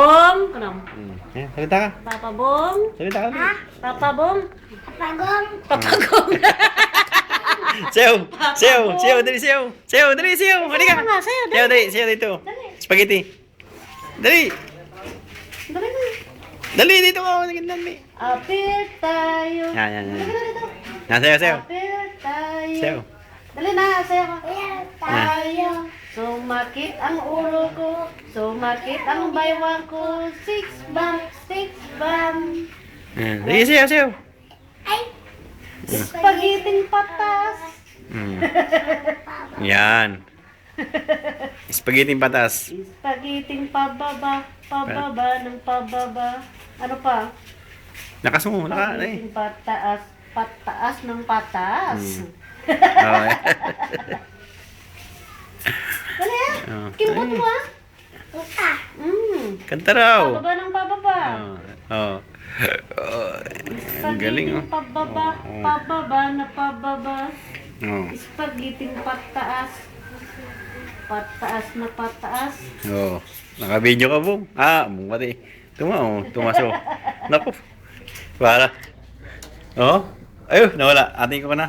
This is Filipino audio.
Bom, kanam. Salita ka. Papa Bom. Salita ka. Papa Bom. Pagong. Papa Gom. Sayaw! Sayaw! Sayaw! Dali, sayaw! Sayaw! Dali, sayaw! Halika! Sayaw nga, sayaw, dali. Sayaw, dali! Sayaw dito! Dali. Spaghetti! Dali! Dali na. Dali, dito ka! Dali! Apir tayo. Yan, yan, yan. Dali, dali, dali. Sayaw, sayaw! Apir tayo. Sayaw! Dali na, sayaw ka. Tayo. Sumakit ang ulo ko, sumakit ang baywang ko, six bump, six bump. Dali, sayaw, sayaw! Ay. Spagiting patas. Yan. Spaghetti patas. Spagiting pababa, pababa ng pababa. Ano pa? Nakasungo, Spagiting pataas, pataas ng patas. Oh, Dali ah, Oh, kimbot mo ah. Uka. Kanta raw. Pababa ng pababa. Oh. Ang galing, oh. Spagiting pababa, Oh. pababa na pababa. Oh. Spagiting pataas, pataas na pataas. Oh. Naka-video ka, Bong. Bumati. Tumaso. Naku. Para. Oh. Ayun, nawala. Ating ko na.